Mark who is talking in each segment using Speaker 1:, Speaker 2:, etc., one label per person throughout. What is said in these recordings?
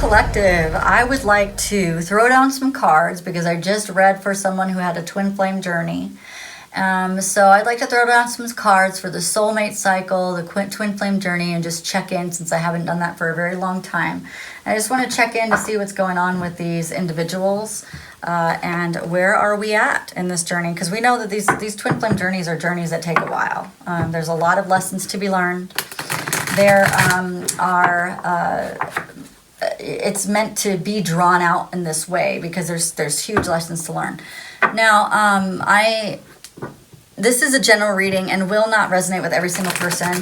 Speaker 1: Collective, I would like to throw down some cards because I just read for someone who had a twin flame journey. So I'd like to throw down some cards for the soulmate cycle, the twin flame journey, and just check in since I haven't done that for a very long time. I just want to check in to see what's going on with these individuals and where are we at in this journey, because we know that these twin flame journeys are journeys that take a while. There's a lot of lessons to be learned. There it's meant to be drawn out in this way because there's huge lessons to learn. Now, this is a general reading and will not resonate with every single person.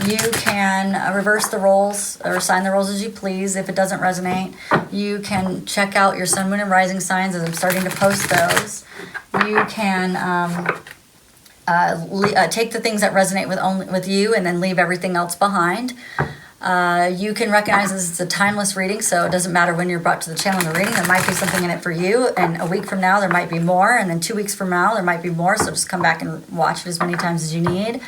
Speaker 1: You can reverse the roles or assign the roles as you please. If it doesn't resonate, you can check out your sun, moon, and rising signs as I'm starting to post those. You can take the things that resonate with you and then leave everything else behind. You can recognize this is a timeless reading, so it doesn't matter when you're brought to the channel in the reading. There might be something in it for you, and a week from now there might be more, and then 2 weeks from now there might be more, so just come back and watch it as many times as you need.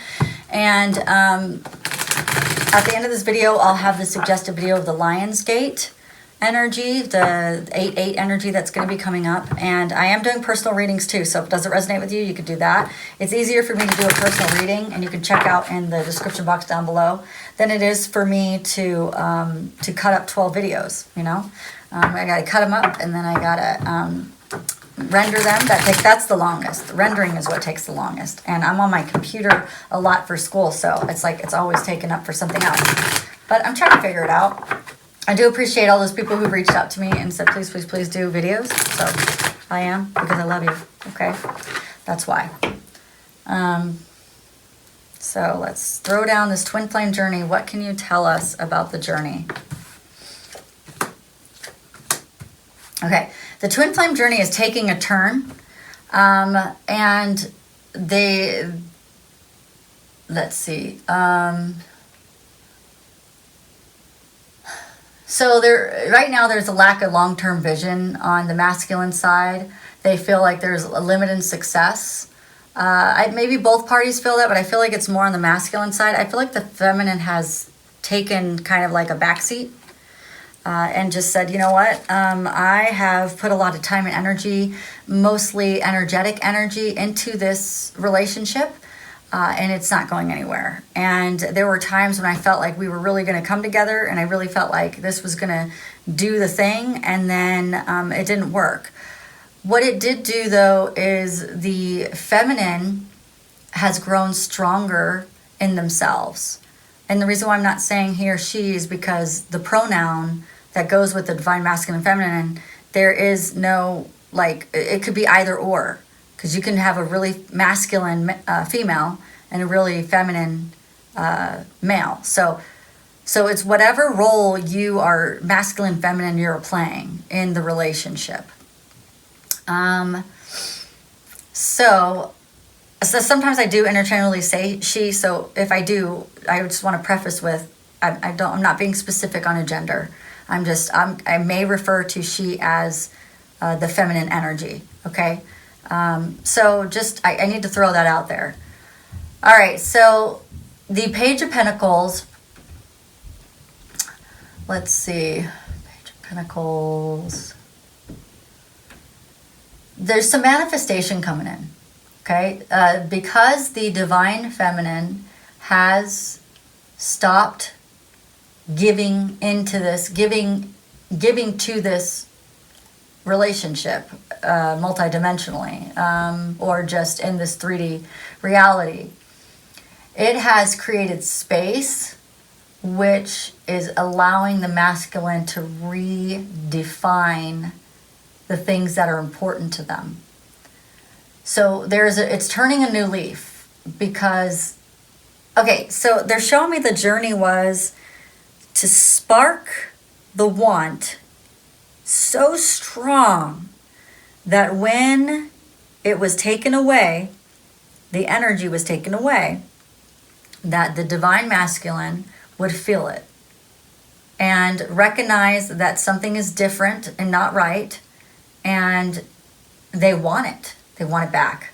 Speaker 1: And at the end of this video, I'll have the suggested video of the Lion's Gate energy, the 8-8 energy that's going to be coming up. And I am doing personal readings too, so if it doesn't resonate with you, you could do that. It's easier for me to do a personal reading, and you can check out in the description box down below, than it is for me to cut up 12 videos, you know. I got to cut them up, and then I got to render them. That's the longest. The rendering is what takes the longest. And I'm on my computer a lot for school, so it's like it's always taken up for something else. But I'm trying to figure it out. I do appreciate all those people who reached out to me and said, please, please, please do videos. So I am, because I love you, okay? That's why. So let's throw down this twin flame journey. What can you tell us about the journey? Okay, the twin flame journey is taking a turn. And let's see. So right now there's a lack of long-term vision on the masculine side. They feel like there's a limited success. Maybe both parties feel that, but I feel like it's more on the masculine side. I feel like the feminine has taken kind of like a backseat and just said, you know what, I have put a lot of time and energy, mostly energetic energy, into this relationship. And it's not going anywhere. And there were times when I felt like we were really going to come together, and I really felt like this was going to do the thing, and then it didn't work. What it did do, though, is the feminine has grown stronger in themselves. And the reason why I'm not saying he or she is because the pronoun that goes with the divine masculine and feminine, there is no, like, it could be either or. Because you can have a really masculine female and a really feminine male. So it's whatever role you are, masculine, feminine, you're playing in the relationship. So sometimes I do interchangeably say she. So if I do, I just want to preface with I'm not being specific on a gender. I may refer to she as the feminine energy. Okay. So just, I need to throw that out there. All right, so the Page of Pentacles, let's see, Page of Pentacles, there's some manifestation coming in, okay? Because the divine feminine has stopped giving into this, giving to this relationship multidimensionally, or just in this 3D reality. It has created space, which is allowing the masculine to redefine the things that are important to them. So it's turning a new leaf because, okay, so they're showing me the journey was to spark the want so strong that when it was taken away, the energy was taken away, that the divine masculine would feel it and recognize that something is different and not right, and they want it. They want it back.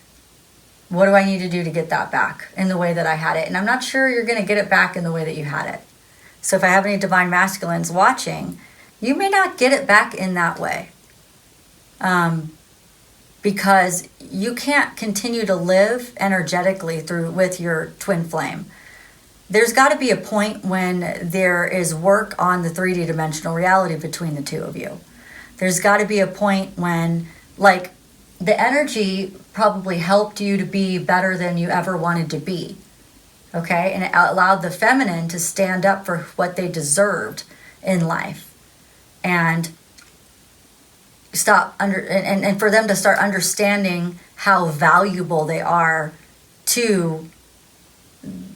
Speaker 1: What do I need to do to get that back in the way that I had it? And I'm not sure you're going to get it back in the way that you had it. So if I have any divine masculines watching, you may not get it back in that way. Because you can't continue to live energetically with your twin flame. There's got to be a point when there is work on the 3D dimensional reality between the two of you. There's got to be a point when, like, the energy probably helped you to be better than you ever wanted to be. Okay? And it allowed the feminine to stand up for what they deserved in life. And and for them to start understanding how valuable they are to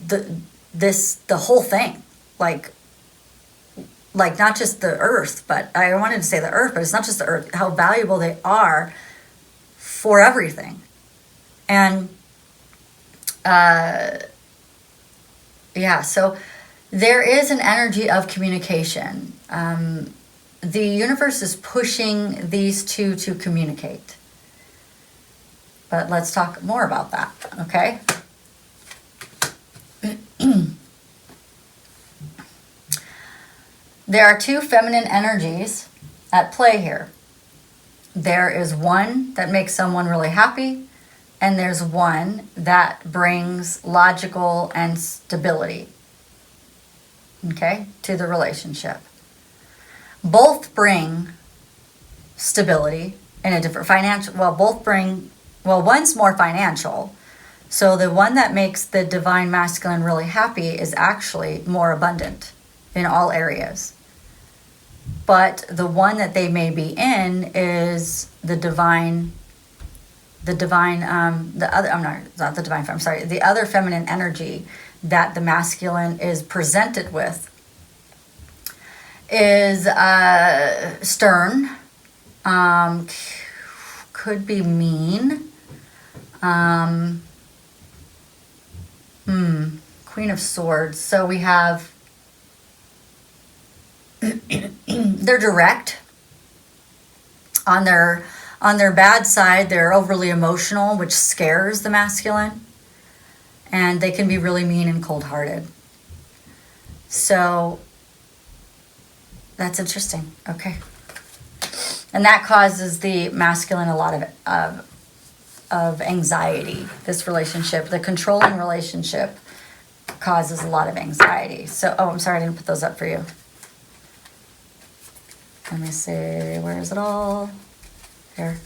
Speaker 1: the whole thing, like not just the earth, but I wanted to say the earth, but it's not just the earth, how valuable they are for everything. And so there is an energy of communication. The universe is pushing these two to communicate. But let's talk more about that, okay? There are two feminine energies at play here. There is one that makes someone really happy, and there's one that brings logical and stability, okay, to the relationship. Both bring stability in a different financial, one's more financial. So the one that makes the divine masculine really happy is actually more abundant in all areas. But the one that they may be in is the other feminine energy that the masculine is presented with is stern, could be mean, Queen of Swords. So we have, they're direct. On their bad side, they're overly emotional, which scares the masculine. And they can be really mean and cold-hearted. So that's interesting. Okay. And that causes the masculine a lot of anxiety. This relationship, the controlling relationship, causes a lot of anxiety. So, I'm sorry, I didn't put those up for you. Let me see, where is it all? Here.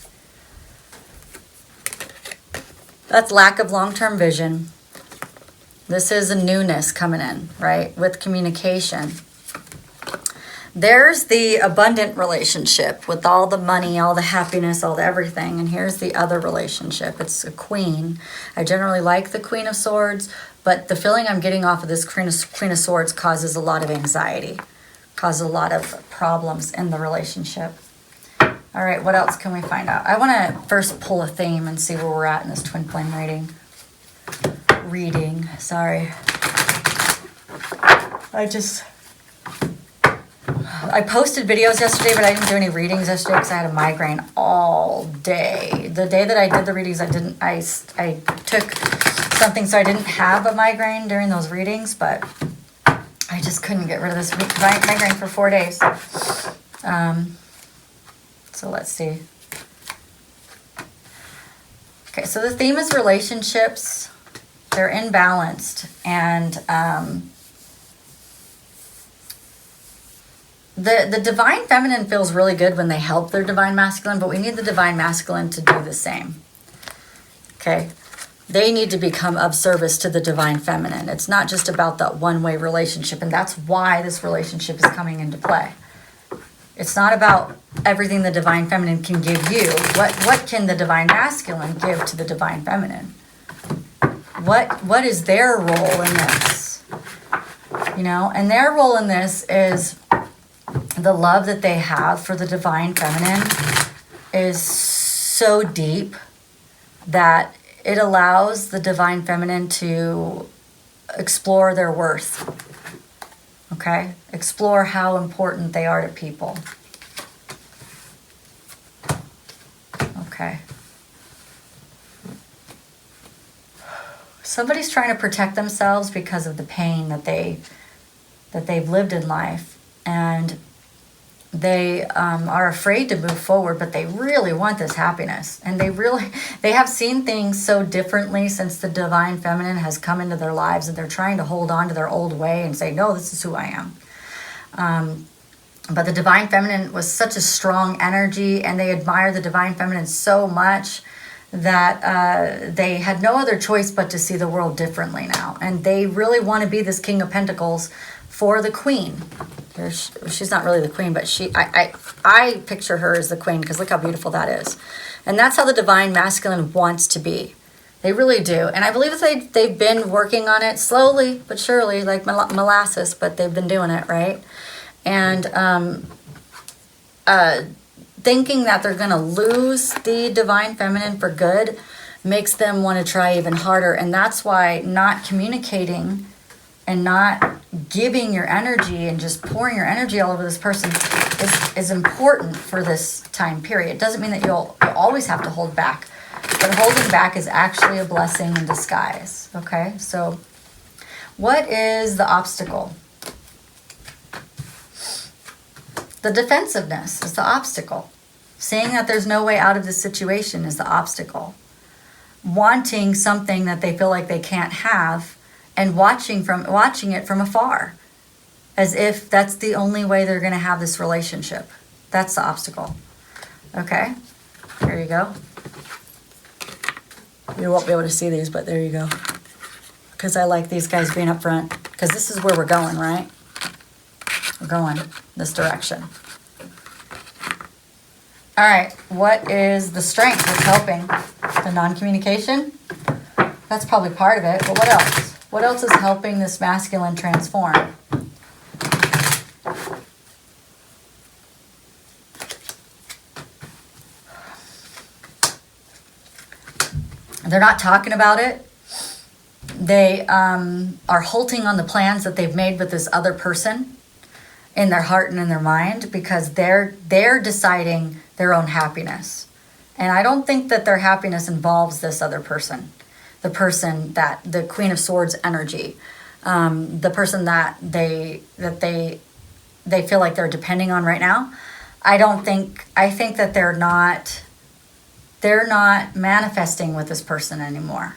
Speaker 1: That's lack of long-term vision. This is a newness coming in, right? With communication. There's the abundant relationship with all the money, all the happiness, all the everything. And here's the other relationship. It's a queen. I generally like the Queen of Swords, but the feeling I'm getting off of this Queen of Swords causes a lot of anxiety, causes a lot of problems in the relationship. All right, what else can we find out? I want to first pull a theme and see where we're at in this twin flame reading. Sorry. I posted videos yesterday, but I didn't do any readings yesterday because I had a migraine all day. The day that I did the readings, I took something so I didn't have a migraine during those readings, but I just couldn't get rid of this migraine for 4 days. So let's see. Okay, so the theme is relationships. They're imbalanced, and the divine feminine feels really good when they help their divine masculine, but we need the divine masculine to do the same. Okay? They need to become of service to the divine feminine. It's not just about that one-way relationship, and that's why this relationship is coming into play. It's not about everything the divine feminine can give you. What can the divine masculine give to the divine feminine? What is their role in this? You know, and their role in this is the love that they have for the divine feminine is so deep that it allows the divine feminine to explore their worth. Okay? Explore how important they are to people. Okay. Somebody's trying to protect themselves because of the pain that they've lived in life, and They are afraid to move forward, but they really want this happiness. And they have seen things so differently since the divine feminine has come into their lives, and they're trying to hold on to their old way and say, no, this is who I am. But the divine feminine was such a strong energy, and they admire the divine feminine so much that they had no other choice but to see the world differently now. And they really want to be this King of Pentacles for the Queen. She's not really the Queen, but I picture her as the Queen, because look how beautiful that is. And that's how the divine masculine wants to be. They really do. And I believe that they've been working on it slowly but surely, like molasses, but they've been doing it, right? And thinking that they're going to lose the divine feminine for good makes them want to try even harder. And that's why not communicating and not giving your energy and just pouring your energy all over this person is important for this time period. It doesn't mean that you'll always have to hold back, but holding back is actually a blessing in disguise. Okay, so what is the obstacle? The defensiveness is the obstacle. Saying that there's no way out of this situation is the obstacle. Wanting something that they feel like they can't have, and watching it from afar, as if that's the only way they're going to have this relationship. That's the obstacle. Okay, there you go. You won't be able to see these, but there you go. Because I like these guys being up front, because this is where we're going, right? We're going this direction. All right, what is the strength that's helping? The non-communication? That's probably part of it, but what else? What else is helping this masculine transform? They're not talking about it. They are halting on the plans that they've made with this other person in their heart and in their mind, because they're deciding their own happiness. And I don't think that their happiness involves this other person. The person that the Queen of Swords energy, the person that they feel like they're depending on right now. I think that they're not manifesting with this person anymore.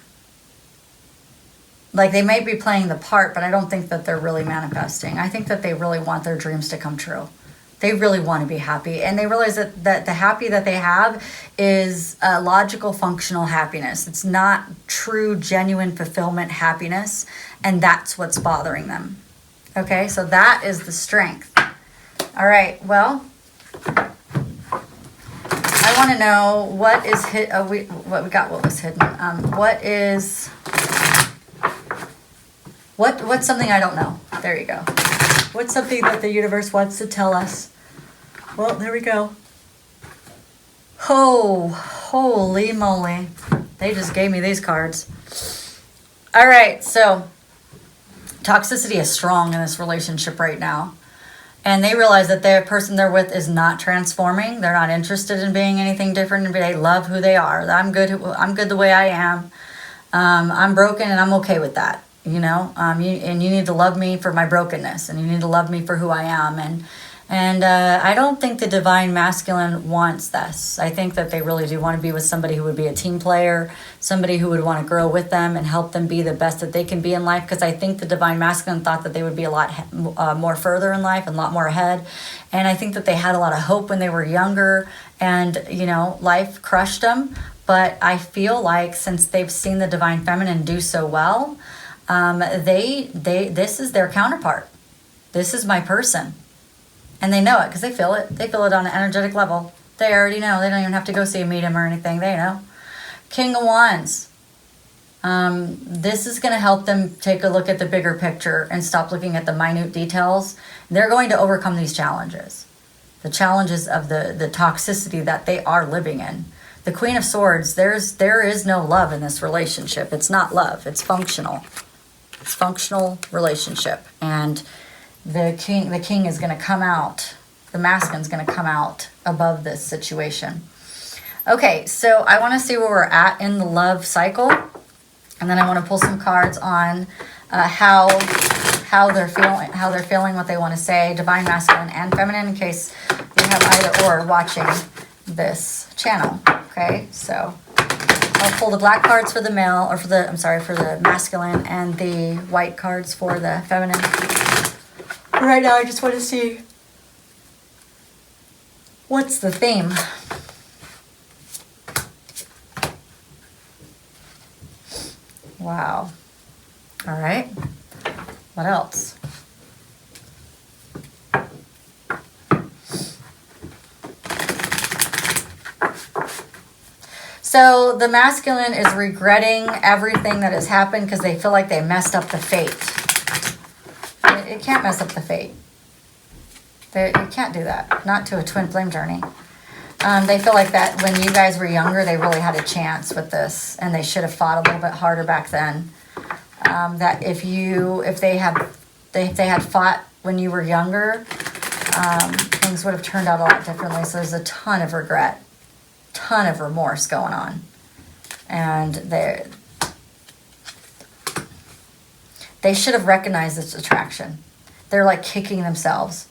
Speaker 1: Like, they may be playing the part, but I don't think that they're really manifesting. I think that they really want their dreams to come true. They really want to be happy. And they realize that the happy that they have is logical, functional happiness. It's not true, genuine fulfillment happiness. And that's what's bothering them. Okay, so that is the strength. All right, well, I want to know what is what was hidden. What's something I don't know? There you go. What's something that the universe wants to tell us? Well, there we go. Oh, holy moly. They just gave me these cards. All right, so toxicity is strong in this relationship right now. And they realize that the person they're with is not transforming. They're not interested in being anything different. They love who they are. I'm good the way I am. I'm broken and I'm okay with that. You know, you need to love me for my brokenness, and you need to love me for who I am. And I don't think the divine masculine wants this. I think that they really do want to be with somebody who would be a team player, somebody who would want to grow with them and help them be the best that they can be in life. Because I think the divine masculine thought that they would be a lot more further in life and a lot more ahead. And I think that they had a lot of hope when they were younger, and, you know, life crushed them. But I feel like since they've seen the divine feminine do so well, this is their counterpart. This is my person. And they know it because they feel it. They feel it on an energetic level. They already know. They don't even have to go see a medium or anything. They know. King of Wands. This is going to help them take a look at the bigger picture and stop looking at the minute details. They're going to overcome these challenges. The challenges of the toxicity that they are living in. The Queen of Swords, there is no love in this relationship. It's not love. It's functional. It's functional relationship. And the king is going to come out. The masculine's going to come out above this situation. Okay, so I want to see where we're at in the love cycle. And then I want to pull some cards on how they're feeling, what they want to say, divine masculine and feminine, in case have either or watching this channel. Okay, so I'll pull the black cards for the male, or for the, I'm sorry, for the masculine, and the white cards for the feminine. Right now, I just want to see what's the theme. Wow. All right. What else? So the masculine is regretting everything that has happened because they feel like they messed up the fate. It can't mess up the fate. You can't do that. Not to a twin flame journey. They feel like that when you guys were younger, they really had a chance with this, and they should have fought a little bit harder back then. That if they had fought when you were younger, things would have turned out a lot differently. So there's a ton of regret, ton of remorse going on, and they should have recognized this attraction. They're like kicking themselves.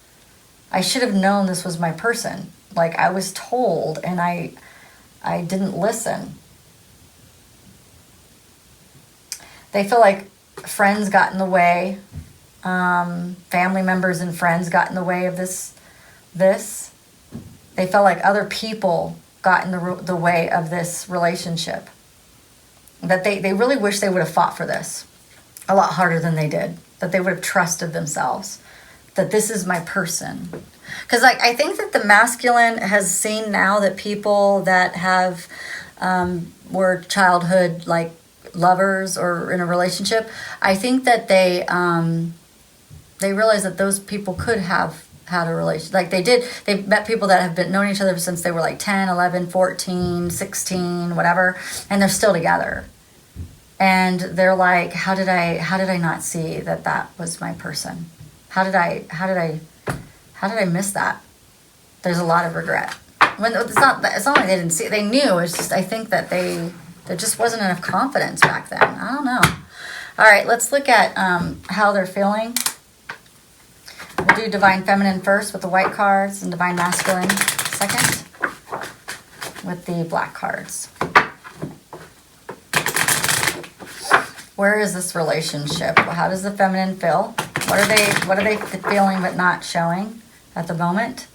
Speaker 1: I should have known this was my person. Like, I was told and I didn't listen. They feel like friends got in the way. Family members and friends got in the way of this. They felt like other people got in the way of this relationship. That they really wish they would have fought for this a lot harder than they did. That they would have trusted themselves. That this is my person. Because I think that the masculine has seen now that people that have were childhood like lovers or in a relationship, I think that they realize that those people could have had a relationship. Like they've met people that have been known each other since they were like 10, 11, 14, 16, whatever, and they're still together. And they're like, how did I not see that was my person? How did I miss that? There's a lot of regret. When it's not like they didn't see it. They knew. It's just, I think that there just wasn't enough confidence back then. I don't know. All right, let's look at how they're feeling. We'll do Divine Feminine first with the white cards and Divine Masculine second with the black cards. Where is this relationship? How does the feminine feel? What are they feeling but not showing at the moment?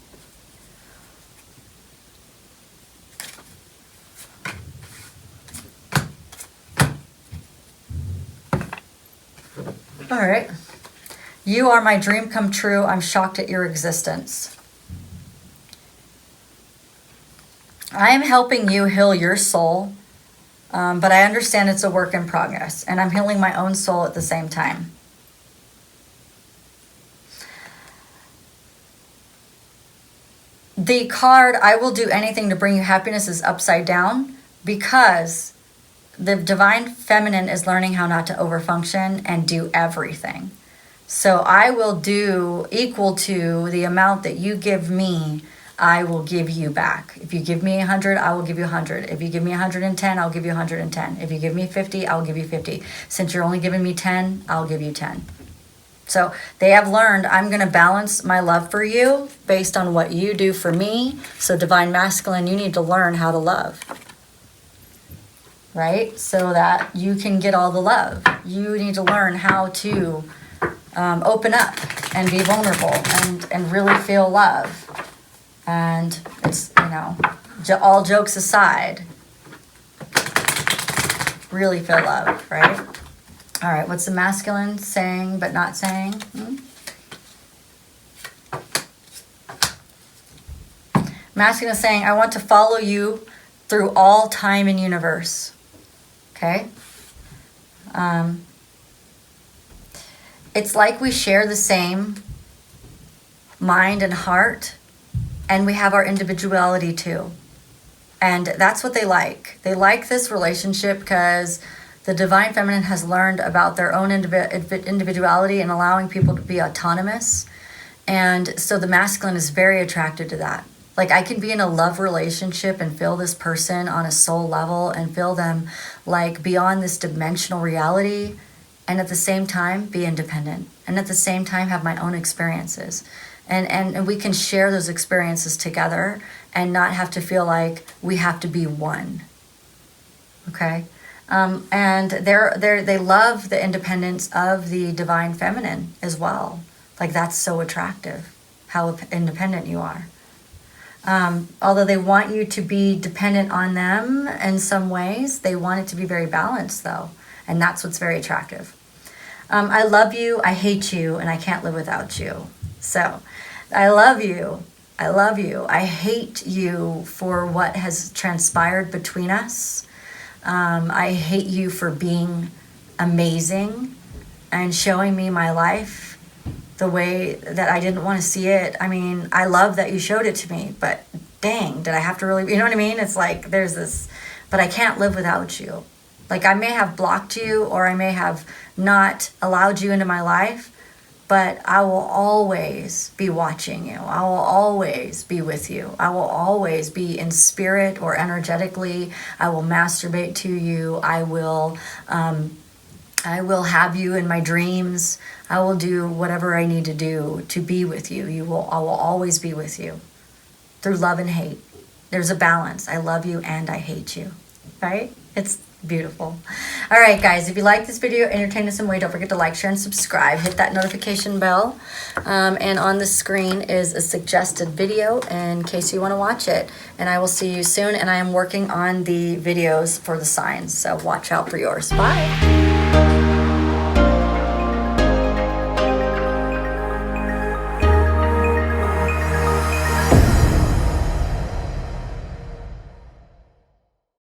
Speaker 1: All right. You are my dream come true. I'm shocked at your existence. I am helping you heal your soul, but I understand it's a work in progress, and I'm healing my own soul at the same time. The card, I will do anything to bring you happiness, is upside down because the Divine Feminine is learning how not to overfunction and do everything. So I will do equal to the amount that you give me, I will give you back. If you give me 100, I will give you 100. If you give me 110, I'll give you 110. If you give me 50, I'll give you 50. Since you're only giving me 10, I'll give you 10. So they have learned I'm going to balance my love for you based on what you do for me. So Divine Masculine, you need to learn how to love. Right? So that you can get all the love. You need to learn how to open up and be vulnerable and really feel love. And it's, all jokes aside, really feel love, right? All right, what's the masculine saying but not saying? Masculine is saying, I want to follow you through all time and universe. Okay? It's like we share the same mind and heart, and we have our individuality too. And that's what they like. They like this relationship because the Divine Feminine has learned about their own individuality and allowing people to be autonomous. And so the masculine is very attracted to that. Like, I can be in a love relationship and feel this person on a soul level and feel them like beyond this dimensional reality, and at the same time be independent, and at the same time have my own experiences. And we can share those experiences together and not have to feel like we have to be one. Okay? And they love the independence of the divine feminine as well. Like, that's so attractive, how independent you are. Although they want you to be dependent on them in some ways, they want it to be very balanced, though. And that's what's very attractive. I love you, I hate you, and I can't live without you. So, I love you. I love you. I hate you for what has transpired between us. I hate you for being amazing and showing me my life the way that I didn't want to see it. I mean, I love that you showed it to me, but dang, did I have to really, you know what I mean? It's like there's this, but I can't live without you. Like, I may have blocked you, or I may have not allowed you into my life, but I will always be watching you. I will always be with you. I will always be in spirit or energetically. I will masturbate to you. I will have you in my dreams. I will do whatever I need to do to be with you. I will always be with you through love and hate. There's a balance. I love you and I hate you, right? It's beautiful. All right, guys, if you like this video, entertain us some way, don't forget to like, share, and subscribe. Hit that notification bell. And on the screen is a suggested video in case you want to watch it. And I will see you soon. And I am working on the videos for the signs, so watch out for yours. Bye.